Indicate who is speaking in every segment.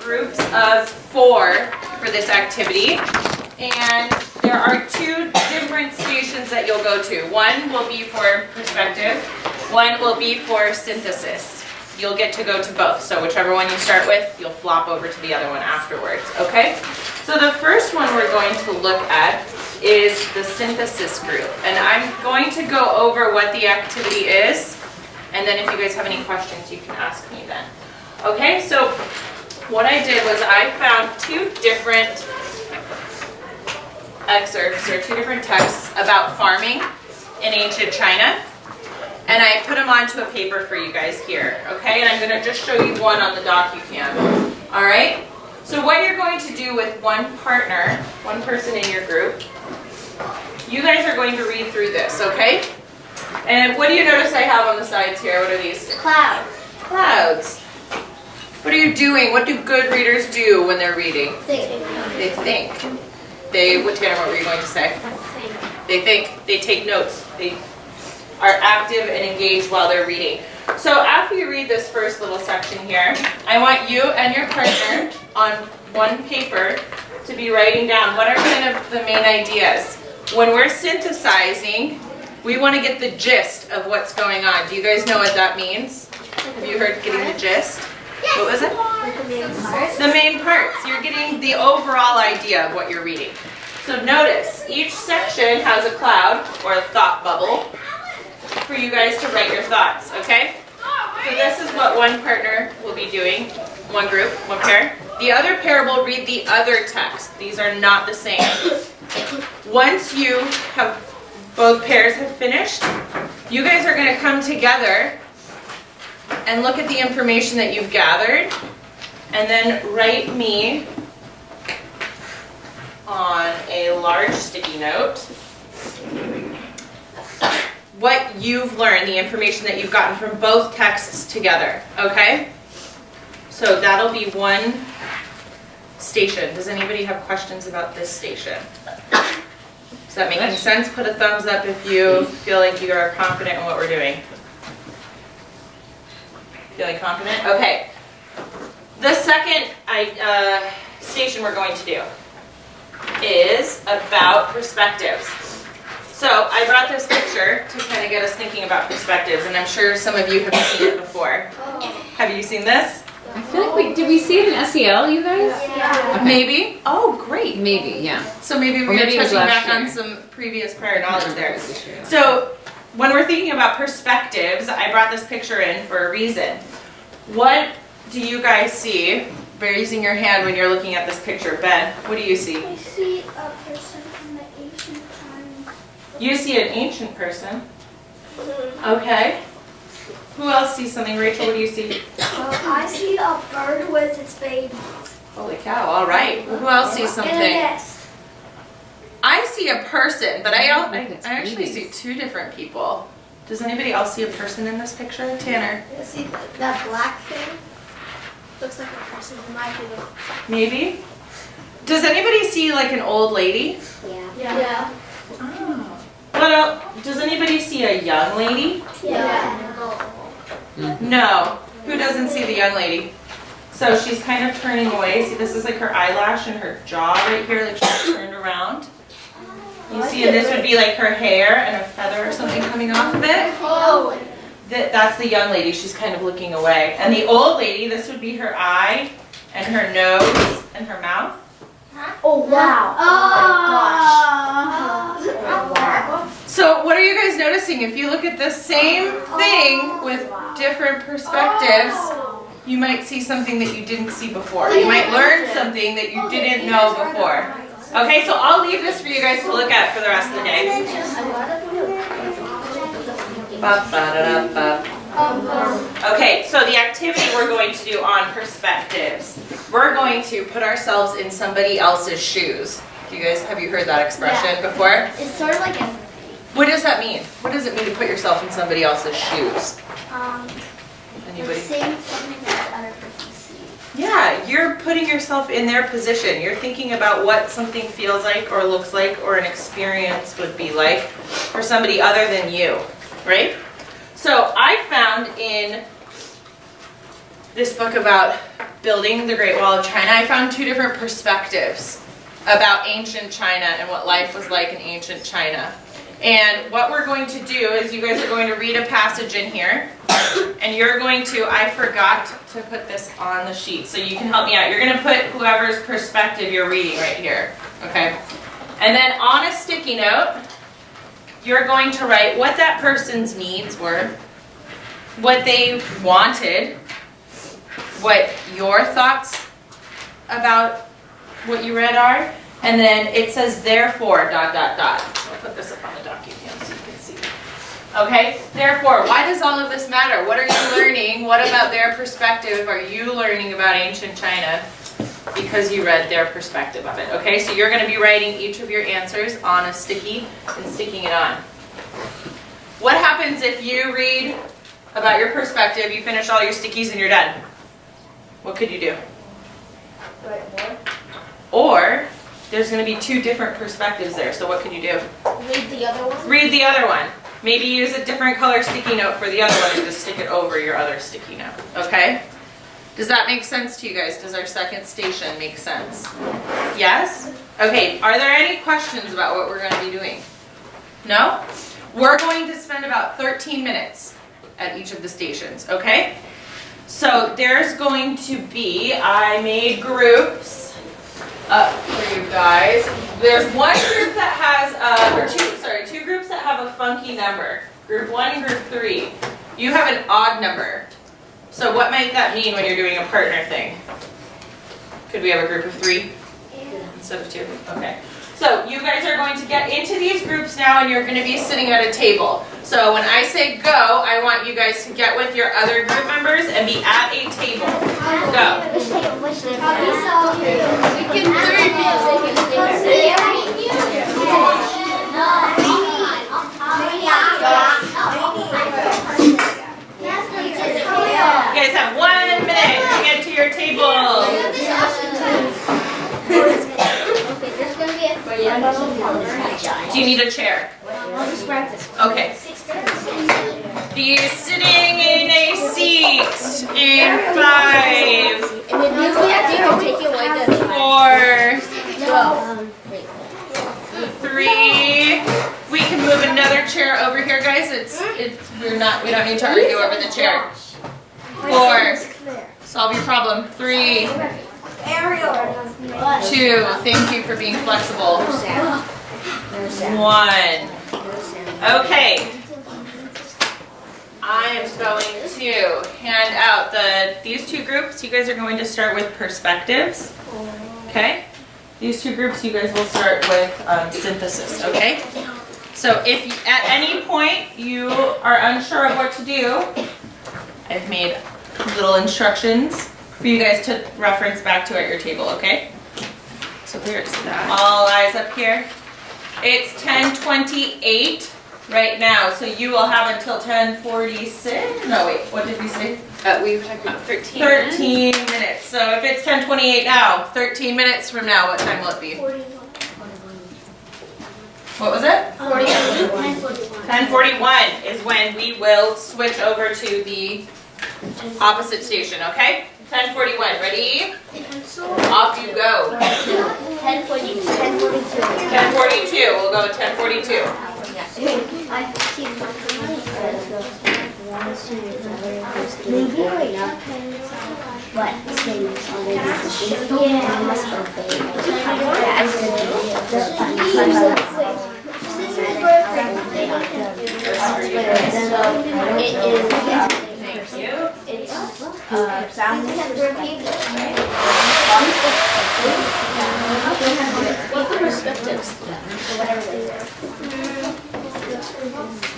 Speaker 1: groups of 4 for this activity. And there are 2 different stations that you'll go to. One will be for perspective, one will be for synthesis. You'll get to go to both. So whichever one you start with, you'll flop over to the other one afterwards, okay? So the first one we're going to look at is the synthesis group. And I'm going to go over what the activity is, and then if you guys have any questions, you can ask me then. Okay, so what I did was I found 2 different excerpts or 2 different texts about farming in ancient China, and I put them onto a paper for you guys here, okay? And I'm going to just show you one on the DocuCam, all right? So what you're going to do with one partner, one person in your group, you guys are going to read through this, okay? And what do you notice I have on the sides here? What are these?
Speaker 2: Clouds.
Speaker 1: Clouds. What are you doing? What do good readers do when they're reading?
Speaker 2: Think.
Speaker 1: They think. Tanner, what were you going to say? They think. They take notes. They are active and engaged while they're reading. So after you read this first little section here, I want you and your partner on one paper to be writing down what are kind of the main ideas. When we're synthesizing, we want to get the gist of what's going on. Do you guys know what that means? Have you heard getting the gist? What was it?
Speaker 2: The main parts.
Speaker 1: The main parts. You're getting the overall idea of what you're reading. So notice, each section has a cloud or a thought bubble for you guys to write your thoughts, okay? So this is what one partner will be doing, one group, one pair. The other pair will read the other text. These are not the same. Once you have, both pairs have finished, you guys are going to come together and look at the information that you've gathered, and then write me on a large sticky note what you've learned, the information that you've gotten from both texts together, okay? So that'll be one station. Does anybody have questions about this station? Is that making sense? Put a thumbs up if you feel like you are confident in what we're doing. Feeling confident? Okay. The second station we're going to do is about perspectives. So I brought this picture to kind of get us thinking about perspectives, and I'm sure some of you have seen it before. Have you seen this?
Speaker 3: I feel like did we see it in SEL, you guys?
Speaker 2: Yeah.
Speaker 3: Okay.
Speaker 1: Maybe? Oh, great.
Speaker 3: Maybe, yeah.
Speaker 1: So maybe
Speaker 3: Or
Speaker 1: we're
Speaker 3: maybe it was
Speaker 1: touching
Speaker 3: last
Speaker 1: back on
Speaker 3: year.
Speaker 1: some previous prior knowledge there.
Speaker 3: Yeah.
Speaker 1: So when we're thinking about perspectives, I brought this picture in for a reason. What do you guys see? Raising your hand when you're looking at this picture. Ben, what do you see?
Speaker 2: I see a person from the ancient times.
Speaker 1: You see an ancient person. Okay. Who else sees something? Rachel, what do you see?
Speaker 2: I see a bird with its baby.
Speaker 1: Holy cow, all right. Who else sees
Speaker 2: And a
Speaker 1: something?
Speaker 2: nest.
Speaker 1: I see a person, but I
Speaker 3: It's
Speaker 1: actually
Speaker 3: babies.
Speaker 1: see 2 different people. Does anybody else see a person in this picture? Tanner?
Speaker 2: I see that black thing. Looks like a person who might be the...
Speaker 1: Maybe? Does anybody see like an old lady?
Speaker 2: Yeah.
Speaker 1: Oh. What else? Does anybody see a young lady?
Speaker 2: Yeah.
Speaker 1: No. Who doesn't see the young lady? So she's kind of turning away. See, this is like her eyelash and her jaw right here, like she's turned around. You see, and this would be like her hair and a feather or something coming off of it.
Speaker 2: Oh.
Speaker 1: That's the young lady. She's kind of looking away. And the old lady, this would be her eye and her nose and her mouth.
Speaker 2: Oh, wow. Oh, my gosh.
Speaker 1: So what are you guys noticing? If you look at the same thing with different perspectives, you might see something that you didn't see before. You might learn something that you didn't know before. Okay, so I'll leave this for you guys to look at for the rest of the day. Okay, so the activity we're going to do on perspectives, we're going to put ourselves in somebody else's shoes. Have you heard that expression before?
Speaker 2: It's sort of like empathy.
Speaker 1: What does that mean? What does it mean to put yourself in somebody else's shoes? Anybody?
Speaker 2: Seeing something that other person sees.
Speaker 1: Yeah, you're putting yourself in their position. You're thinking about what something feels like or looks like or an experience would be like for somebody other than you, right? So I found in this book about building the Great Wall of China, I found two different perspectives about ancient China and what life was like in ancient China. And what we're going to do is you guys are going to read a passage in here, and you're going to, I forgot to put this on the sheet, so you can help me out. You're going to put whoever's perspective you're reading right here, okay? And then on a sticky note, you're going to write what that person's needs were, what they wanted, what your thoughts about what you read are, and then it says therefore ... So I'll put this up on the document so you can see. Okay, therefore, why does all of this matter? What are you learning? What about their perspective are you learning about ancient China because you read their perspective of it? Okay, so you're going to be writing each of your answers on a sticky and sticking it on. What happens if you read about your perspective, you finish all your stickies and you're done? What could you do? Or there's going to be two different perspectives there, so what could you do?
Speaker 2: Read the other one.
Speaker 1: Read the other one. Maybe use a different color sticky note for the other one and just stick it over your other sticky note, okay? Does that make sense to you guys? Does our second station make sense? Yes? Okay, are there any questions about what we're going to be doing? No? We're going to spend about 13 minutes at each of the stations, okay? So there's going to be, I made groups up for you guys. There's one group that has, two groups that have a funky number. Group 1 and Group 3. You have an odd number. So what might that mean when you're doing a partner thing? Could we have a group of 3 instead of 2? Okay. So you guys are going to get into these groups now and you're going to be sitting at a table. So when I say go, I want you guys to get with your other group members and be at a table. Go. You guys have 1 minute to get to your table. Do you need a chair? Okay. Be sitting in a seat in 5, 4, 3. We can move another chair over here, guys. We don't need to argue over the chair. 4. Solve your problem. 3, 2. Thank you for being flexible. 1. Okay. I am going to hand out these two groups. You guys are going to start with perspectives. Okay? These two groups, you guys will start with synthesis. Okay? So if at any point you are unsure of what to do, I've made little instructions for you guys to reference back to at your table, okay? So there's that. All eyes up here. It's 10:28 right now, so you will have until 10:46. No, wait, what did we say?
Speaker 3: We were talking about 13
Speaker 1: 13 minutes. So if it's 10:28 now, 13 minutes from now, what time will it be?
Speaker 2: 41.
Speaker 1: What was it?
Speaker 2: 10:41.
Speaker 1: 10:41 is when we will switch over to the opposite station, okay? 10:41, ready? Off you go.
Speaker 2: 10:42.
Speaker 1: 10:42, we'll go at 10:42. Thank you.
Speaker 2: What's the perspectives?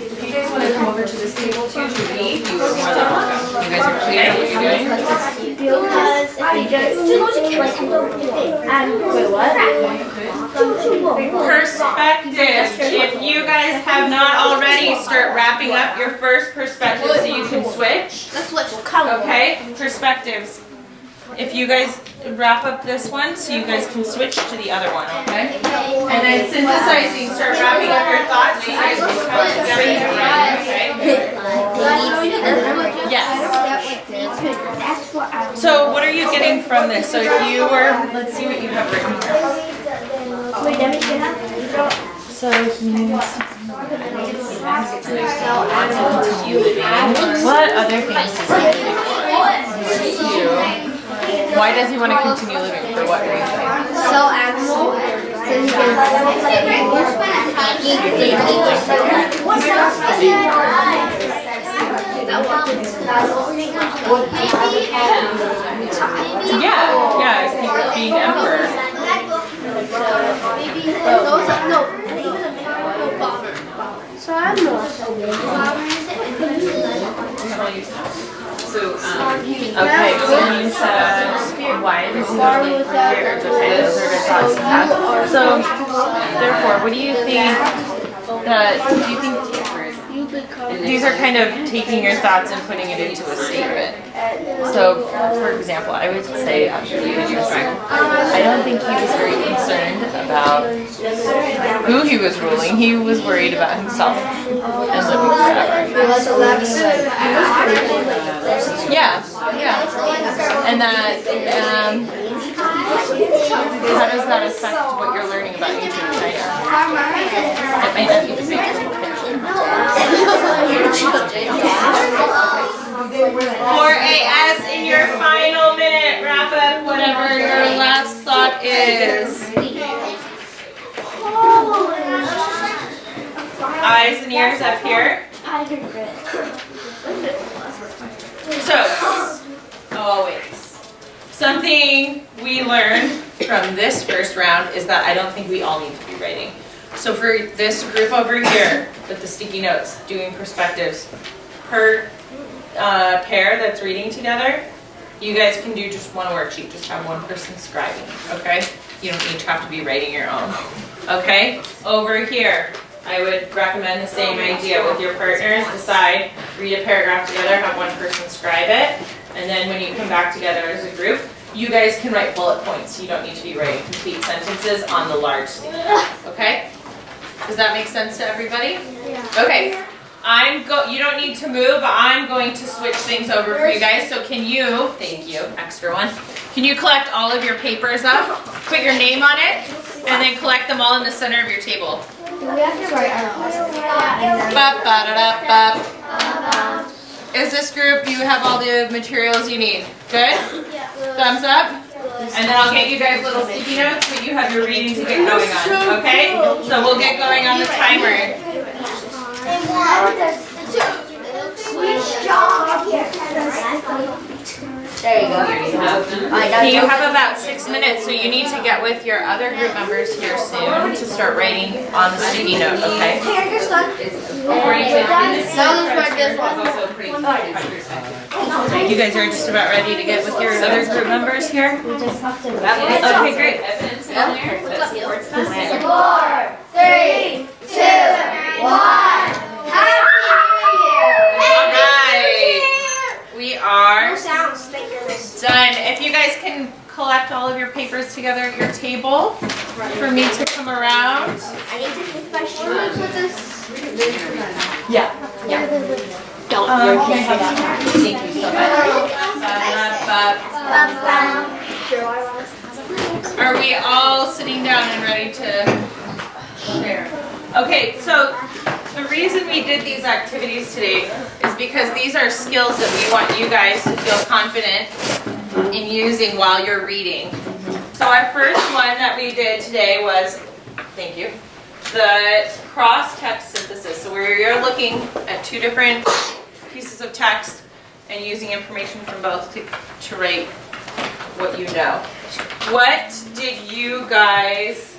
Speaker 1: If you guys want to come over to this table too to read, you are more than welcome. You guys are clear what you're doing?
Speaker 2: Because if they
Speaker 1: Perspectives. If you guys have not already, start wrapping up your first perspective so you can switch.
Speaker 2: Let's switch. We'll come.
Speaker 1: Okay, perspectives. If you guys wrap up this one so you guys can switch to the other one, okay? And then synthesizing, start wrapping up your thoughts so you guys can come together and write, okay? Yes. So what are you getting from this? So if you were, let's see what you have written here. So what other things does he do? Why does he want to continue living? For what reason?
Speaker 2: Sell animal. So he
Speaker 1: Yeah, he's being emperor.
Speaker 2: So animal.
Speaker 4: So, okay, so you said, why does he want to live for years? Okay, those are good thoughts to have. So, therefore, what do you think these are kind of taking your thoughts and putting it into a statement? So, for example, I would say after reading this, I don't think he was very concerned about who he was ruling. He was worried about himself and living forever. Yeah. And that, how does that affect what you're learning about ancient China? It might not be the same
Speaker 1: For AS in your final minute, wrap up whatever your last thought is. Eyes and ears up here. So, always. Something we learned from this first round is that I don't think we all need to be writing. So for this group over here with the sticky notes, doing perspectives, per pair that's reading together, you guys can do just one worksheet, just have one person scribing, okay? You don't need to have to be writing your own, okay? Over here, I would recommend the same idea with your partners. Decide, read a paragraph together, have one person scribe it, and then when you come back together as a group, you guys can write bullet points. You don't need to be writing complete sentences on the large sticky notes, okay? Does that make sense to everybody?
Speaker 2: Yeah.
Speaker 1: Okay. You don't need to move, but I'm going to switch things over for you guys. So can you, thank you, extra one. Can you collect all of your papers up, put your name on it, and then collect them all in the center of your table?
Speaker 2: Do we have to write our
Speaker 1: Ba-ba-da-da-ba. Is this group, you have all the materials you need? Good? Thumbs up? And then I'll get you guys little sticky notes so you have your reading to get going on, okay? So we'll get going on the timer.
Speaker 2: There you go.
Speaker 1: You have about 6 minutes, so you need to get with your other group members here soon to start writing on the sticky note, okay? You guys are just about ready to get with your other group members here? Okay, great.
Speaker 2: 4, 3, 2, 1. Happy
Speaker 1: All right. We are
Speaker 2: sounds bigger.
Speaker 1: done. If you guys can collect all of your papers together at your table for me to come around.
Speaker 2: I need to take my shoes with this.
Speaker 1: Yeah. Can I have that? Thank you so much. Are we all sitting down and ready to share? Okay, so the reason we did these activities today is because these are skills that we want you guys to feel confident in using while you're reading. So our first one that we did today was, thank you, the cross-text synthesis. So where you're looking at two different pieces of text and using information from both to write what you know. What did you guys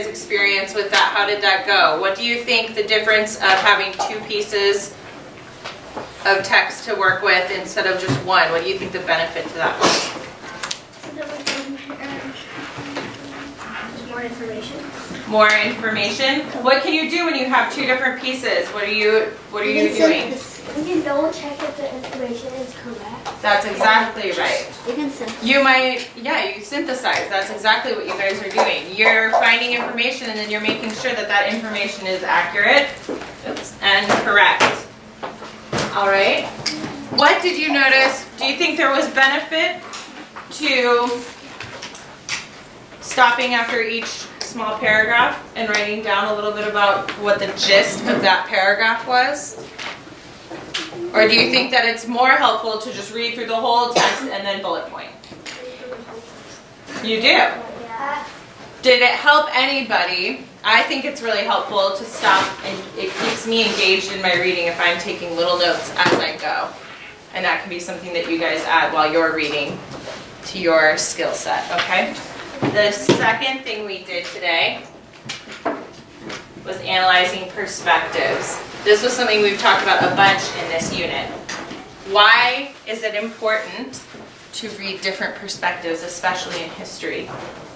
Speaker 1: experience with that? How did that go? What do you think the difference of having two pieces of text to work with instead of just one? What do you think the benefit to that was?
Speaker 2: More information.
Speaker 1: More information? What can you do when you have two different pieces? What are you doing?
Speaker 2: We can double check if the information is correct.
Speaker 1: That's exactly right.
Speaker 2: We can synthesize.
Speaker 1: You synthesize. That's exactly what you guys are doing. You're finding information and then you're making sure that that information is accurate and correct. All right? What did you notice? Do you think there was benefit to stopping after each small paragraph and writing down a little bit about what the gist of that paragraph was? Or do you think that it's more helpful to just read through the whole text and then bullet point? You do?
Speaker 2: Yeah.
Speaker 1: Did it help anybody? I think it's really helpful to stop, and it keeps me engaged in my reading if I'm taking little notes as I go. And that can be something that you guys add while you're reading to your skill set, okay? The second thing we did today was analyzing perspectives. This was something we've talked about a bunch in this unit. Why is it important to read different perspectives, especially in history?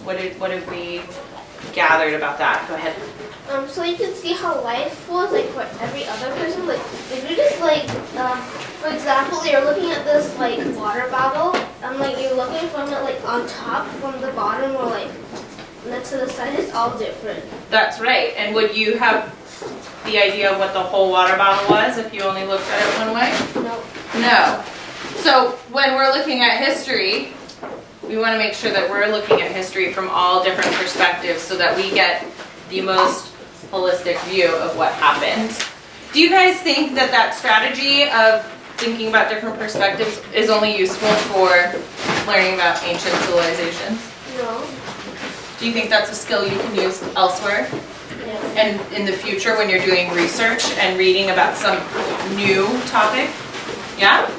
Speaker 1: What have we gathered about that? Go ahead.
Speaker 2: So you can see how life was like for every other person. Like if you just like, for example, you're looking at this like water bottle, and like you're looking from it like on top, from the bottom, or like next to the side. It's all different.
Speaker 1: That's right. And would you have the idea of what the whole water bottle was if you only looked at it one way?
Speaker 2: No.
Speaker 1: No. So when we're looking at history, we want to make sure that we're looking at history from all different perspectives so that we get the most holistic view of what happened. Do you guys think that that strategy of thinking about different perspectives is only useful for learning about ancient civilizations?
Speaker 2: No.
Speaker 1: Do you think that's a skill you can use elsewhere?
Speaker 2: Yeah.
Speaker 1: And in the future when you're doing research and reading about some new topic? Yeah?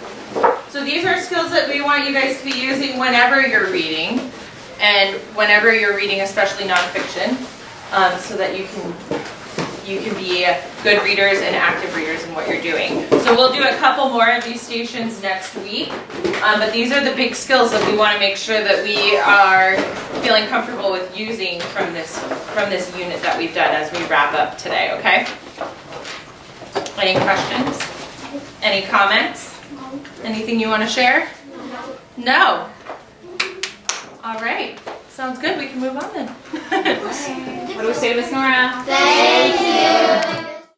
Speaker 1: So these are skills that we want you guys to be using whenever you're reading, and whenever you're reading, especially nonfiction, so that you can be good readers and active readers in what you're doing. So we'll do a couple more of these stations next week, but these are the big skills that we want to make sure that we are feeling comfortable with using from this unit that we've done as we wrap up today, okay? Any questions? Any comments? Anything you want to share? No? All right. Sounds good. We can move on then.
Speaker 3: What do we say to Miss Nora?
Speaker 2: Thank you.